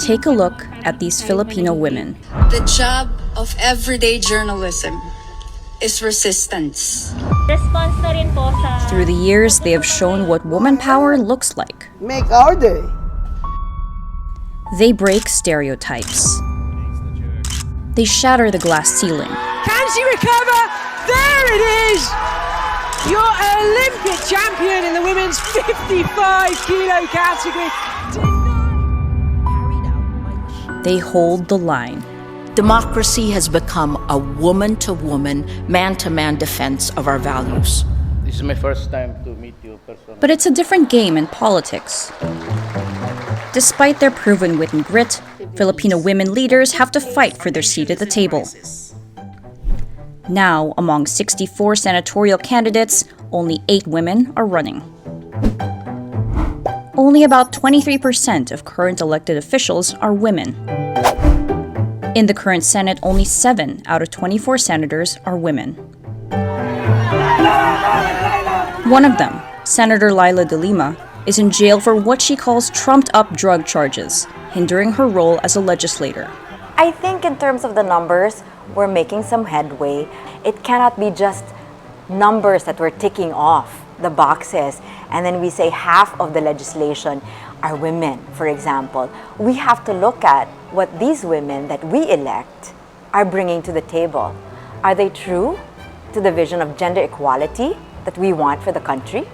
Take a look at these Filipino women. The job of everyday journalism is resistance. Response na rin po sa... Through the years, they have shown what woman power looks like. Make our day. They break stereotypes. They shatter the glass ceiling. Can she recover? There it is! Your Olympic champion in the women's 55-kilo category. They hold the line. Democracy has become a woman-to-woman, man-to-man defense of our values. This is my first time to meet you personally. But it's a different game in politics. Despite their proven wit and grit, Filipino women leaders have to fight for their seat at the table. Now, among 64 senatorial candidates, only 8 women are running. Only about 23% of current elected officials are women. In the current Senate, only 7 out of 24 senators are women. One of them, Senator Laila de Lima, is in jail for what she calls trumped-up drug charges, hindering her role as a legislator. I think in terms of the numbers, we're making some headway. It cannot be just numbers that we're ticking off the boxes and then we say half of the legislation are women, for example. We have to look at what these women that we elect are bringing to the table. Are they true to the vision of gender equality that we want for the country?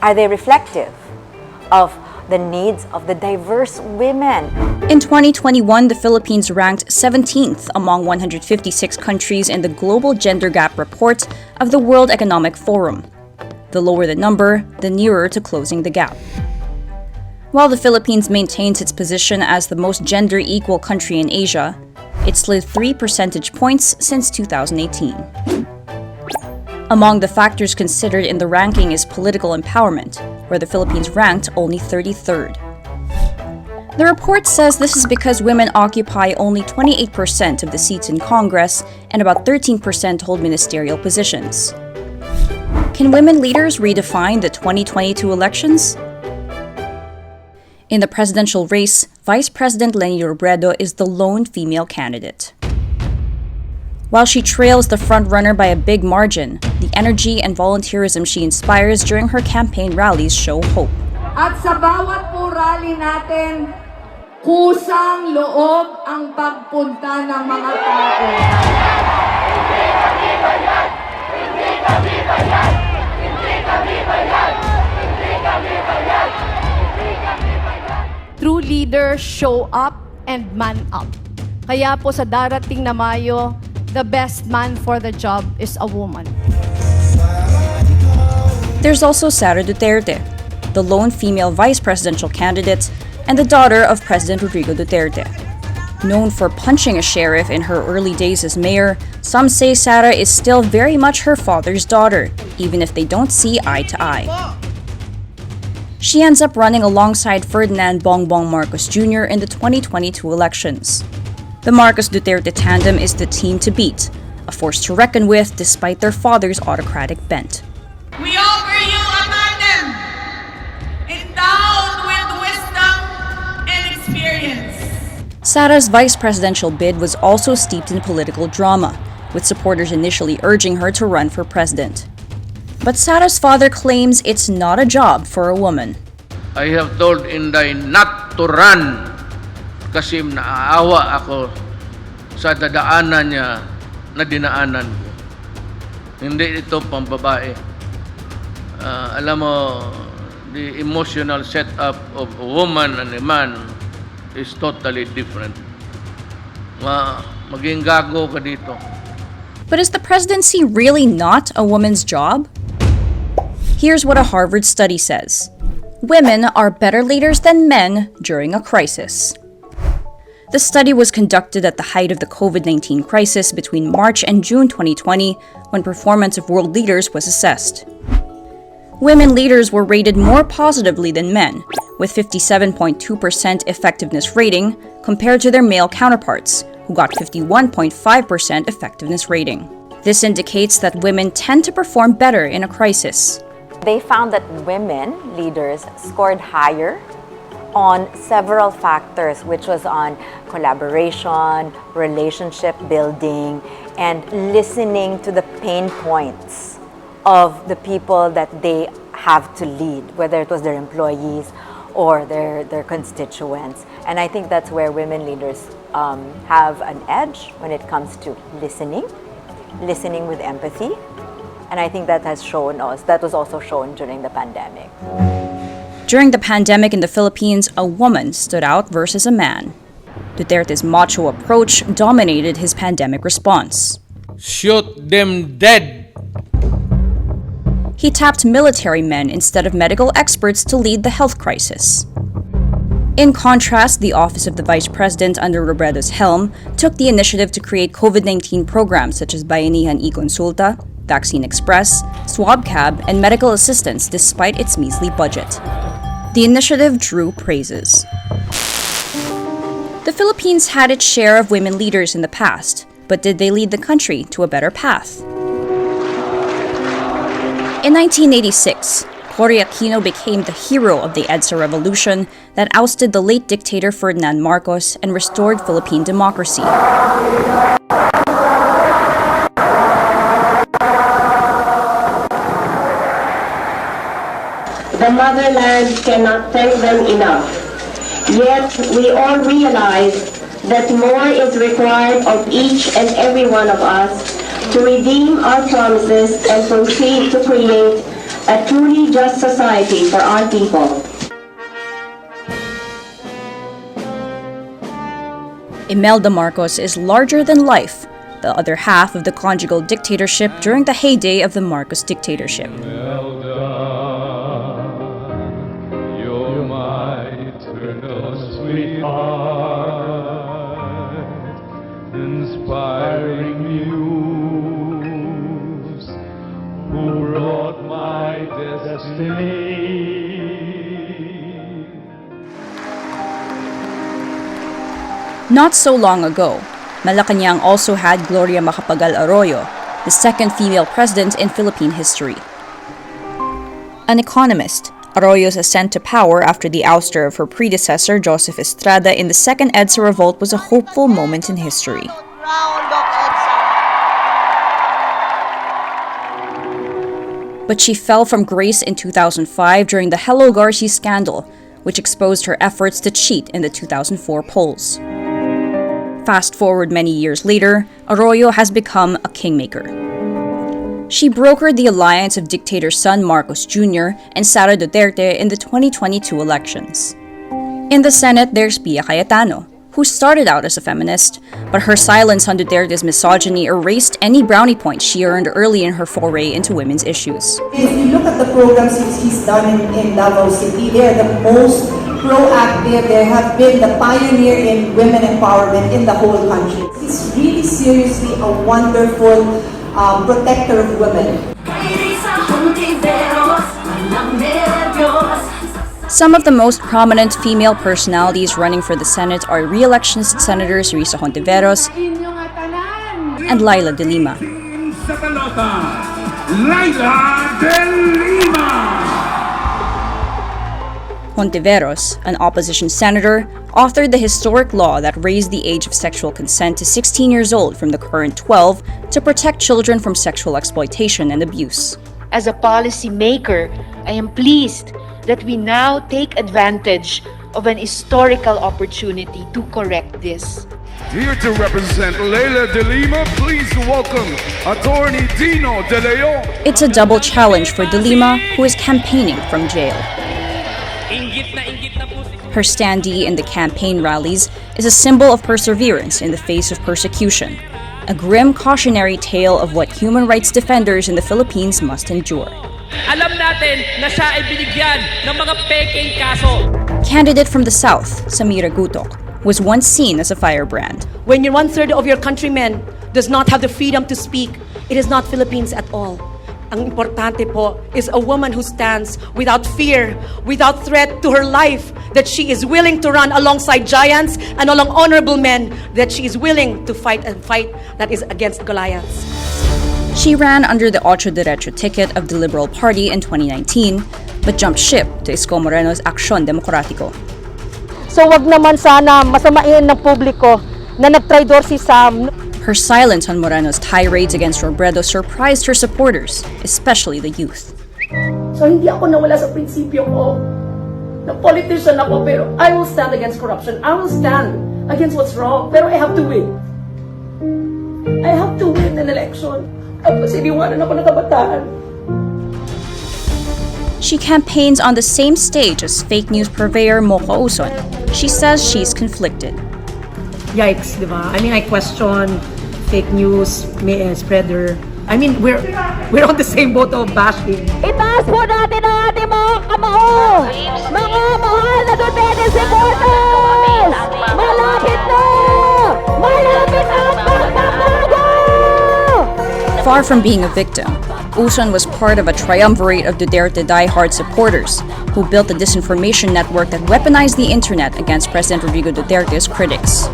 Are they reflective of the needs of the diverse women? In 2021, the Philippines ranked 17th among 156 countries in the Global Gender Gap Report of the World Economic Forum. The lower the number, the nearer to closing the gap. While the Philippines maintains its position as the most gender-equal country in Asia, it slid 3 percentage points since 2018. Among the factors considered in the ranking is political empowerment, where the Philippines ranked only 33rd. The report says this is because women occupy only 28% of the seats in Congress and about 13% hold ministerial positions. Can women leaders redefine the 2022 elections? In the presidential race, Vice President Leni Robredo is the lone female candidate. While she trails the frontrunner by a big margin, the energy and volunteerism she inspires during her campaign rallies show hope. At sa bawat po rally natin, kusang loob ang pagpunta ng mga tao. True leaders show up and man up. Kaya po sa darating na Mayo, the best man for the job is a woman. There's also Sara Duterte, the lone female vice presidential candidate and the daughter of President Rodrigo Duterte. Known for punching a sheriff in her early days as mayor, some say Sara is still very much her father's daughter, even if they don't see eye to eye. She ends up running alongside Ferdinand Bongbong Marcos Jr. in the 2022 elections. The Marcos Duterte tandem is the team to beat, a force to reckon with despite their father's autocratic bent. We offer you a tandem endowed with wisdom and experience. Sara's vice presidential bid was also steeped in political drama, with supporters initially urging her to run for president. But Sara's father claims it's not a job for a woman. I have told Inday not to run kasi naaawa ako sa dadaanan niya na dinaanan ko. Hindi ito pambabae. Alam mo, the emotional setup of a woman and a man is totally different. Maging gago ka dito. But is the presidency really not a woman's job? Here's what a Harvard study says. Women are better leaders than men during a crisis. The study was conducted at the height of the COVID-19 crisis between March and June 2020, when performance of world leaders was assessed. Women leaders were rated more positively than men, with 57.2% effectiveness rating compared to their male counterparts, who got 51.5% effectiveness rating. This indicates that women tend to perform better in a crisis. They found that women leaders scored higher on several factors, which was on collaboration, relationship building, and listening to the pain points of the people that they have to lead, whether it was their employees or their constituents. And I think that's where women leaders have an edge when it comes to listening with empathy. And I think that was also shown during the pandemic. During the pandemic in the Philippines, a woman stood out versus a man. Duterte's macho approach dominated his pandemic response. Shoot them dead! He tapped military men instead of medical experts to lead the health crisis. In contrast, the Office of the Vice President under Robredo's helm took the initiative to create COVID-19 programs such as Bayanihan e-Consulta, Vaccine Express, Swab Cab, and medical assistance despite its measly budget. The initiative drew praises. The Philippines had its share of women leaders in the past, but did they lead the country to a better path? In 1986, Cory Aquino became the hero of the EDSA revolution that ousted the late dictator Ferdinand Marcos and restored Philippine democracy. The motherland cannot thank them enough. Yet we all realize that more is required of each and every one of us to redeem our promises and proceed to create a truly just society for our people. Imelda Marcos is larger than life, the other half of the conjugal dictatorship during the heyday of the Marcos dictatorship. Inspiring muse who wrote my destiny. Not so long ago, Malacanang also had Gloria Macapagal Arroyo, the second female president in Philippine history. An economist, Arroyo's ascent to power after the ouster of her predecessor, Joseph Estrada, in the Second EDSA Revolt was a hopeful moment in history. But she fell from grace in 2005 during the Hello Garci scandal, which exposed her efforts to cheat in the 2004 polls. Fast forward many years later, Arroyo has become a kingmaker. She brokered the alliance of dictator's son Marcos Jr. and Sara Duterte in the 2022 elections. In the Senate, there's Pia Cayetano, who started out as a feminist, but her silence on Duterte's misogyny erased any brownie points she earned early in her foray into women's issues. If you look at the programs he's done in Davao City, they're the most proactive. They have been the pioneer in women empowerment in the whole country. He's really seriously a wonderful protector of women. Some of the most prominent female personalities running for the Senate are re-electionist Senators Risa Hontiveros and Laila de Lima. Hontiveros, an opposition senator, authored the historic law that raised the age of sexual consent to 16 years old from the current 12 to protect children from sexual exploitation and abuse. As a policy maker, I am pleased that we now take advantage of an historical opportunity to correct this. Here to represent Laila de Lima, please welcome Attorney Dino De Leon. It's a double challenge for De Lima, who is campaigning from jail. Her standee in the campaign rallies is a symbol of perseverance in the face of persecution, a grim cautionary tale of what human rights defenders in the Philippines must endure. Alam natin na siya ay binigyan ng mga peking kaso. Candidate from the South, Samira Gutok, was once seen as a firebrand. When 1/3 of your countrymen does not have the freedom to speak, it is not Philippines at all. Ang importante po is a woman who stands without fear, without threat to her life, that she is willing to run alongside giants and along honorable men, that she is willing to fight a fight that is against Goliaths. She ran under the Ocho Derecho ticket of the Liberal Party in 2019, but jumped ship to Isko Moreno's Acción Democrático. So wag naman sana masamain ng publiko na nagtraidor si Sam. Her silence on Moreno's tirades against Robredo surprised her supporters, especially the youth. So hindi ako nawala sa prinsipyo ko na politician ako, pero I will stand against corruption. I will stand against what's wrong. Pero I have to win. I have to win an election. Tapos iniwanan ako ng kabataan. She campaigns on the same stage as fake news purveyor Mocha Uson. She says she's conflicted. Yikes, di ba? I mean, I question fake news spreader. I mean, we're on the same boat of bashing. Itaas po natin ang ating mga kamao! Mga mahal na Duterte supporters! Malapit na! Malapit na ang pagbabago! Far from being a victim, Uson was part of a triumvirate of Duterte diehard supporters who built a disinformation network that weaponized the internet against President Rodrigo Duterte's critics.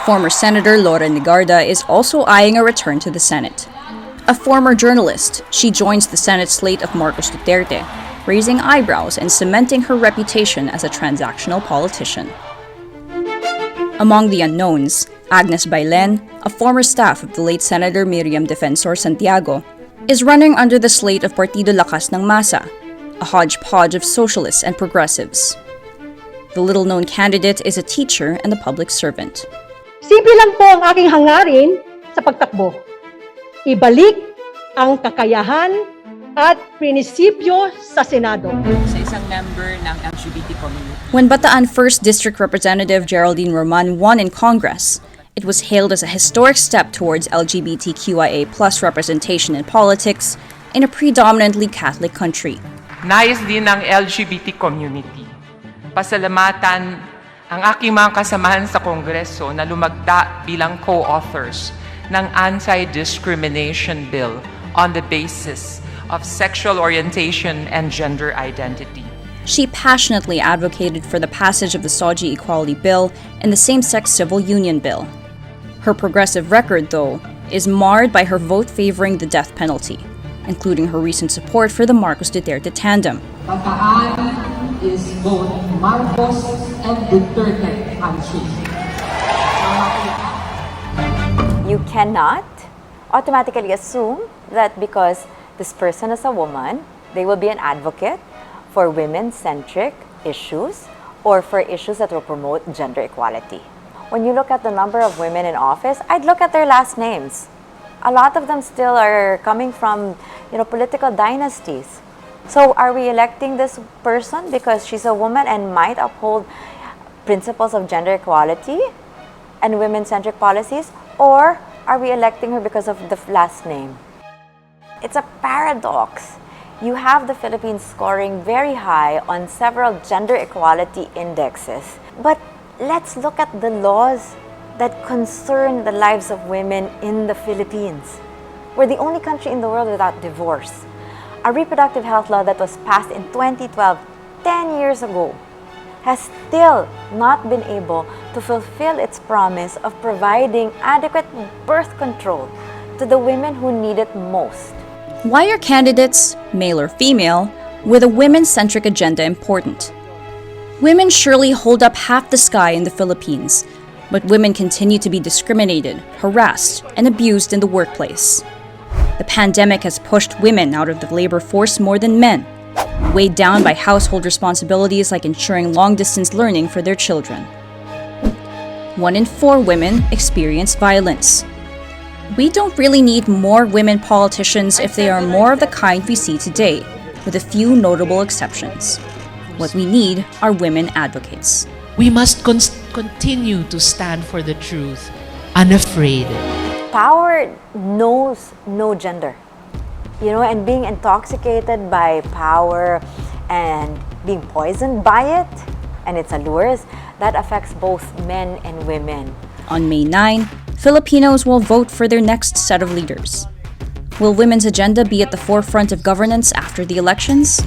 Former Senator Laura Nigarda is also eyeing a return to the Senate. A former journalist, she joins the Senate slate of Marcos Duterte, raising eyebrows and cementing her reputation as a transactional politician. Among the unknowns, Agnes Bailen, a former staff of the late Senator Miriam Defensor Santiago, is running under the slate of Partido Lakas ng Masa, a hodgepodge of socialists and progressives. The little-known candidate is a teacher and a public servant. Simple lang po ang aking hangarin sa pagtakbo. Ibalik ang kakayahan at prinsipyo sa Senado. Sa isang member ng LGBT community. When Bataan 1st District Representative Geraldine Roman won in Congress, it was hailed as a historic step towards LGBTQIA+ representation in politics in a predominantly Catholic country. Nais din ng LGBT community. Pasalamatan ang aking mga kasamahan sa Kongreso na lumagda bilang co-authors ng Anti-Discrimination Bill on the basis of sexual orientation and gender identity. She passionately advocated for the passage of the SOGI Equality Bill and the Same-Sex Civil Union Bill. Her progressive record, though, is marred by her vote favoring the death penalty, including her recent support for the Marcos Duterte tandem. Bataan is both Marcos and Duterte handshake. You cannot automatically assume that because this person is a woman, they will be an advocate for women-centric issues or for issues that will promote gender equality. When you look at the number of women in office, I'd look at their last names. A lot of them still are coming from, political dynasties. So are we electing this person because she's a woman and might uphold principles of gender equality and women-centric policies? Or are we electing her because of the last name? It's a paradox. You have the Philippines scoring very high on several gender equality indexes. But let's look at the laws that concern the lives of women in the Philippines. We're the only country in the world without divorce. A reproductive health law that was passed in 2012, 10 years ago, has still not been able to fulfill its promise of providing adequate birth control to the women who need it most. Why are candidates, male or female, with a women-centric agenda important? Women surely hold up half the sky in the Philippines, but women continue to be discriminated, harassed, and abused in the workplace. The pandemic has pushed women out of the labor force more than men, weighed down by household responsibilities like ensuring long-distance learning for their children. 1 in 4 women experience violence. We don't really need more women politicians if they are more of the kind we see today, with a few notable exceptions. What we need are women advocates. We must continue to stand for the truth, unafraid. Power knows no gender. And being intoxicated by power and being poisoned by it and its allures, that affects both men and women. On May 9, Filipinos will vote for their next set of leaders. Will women's agenda be at the forefront of governance after the elections?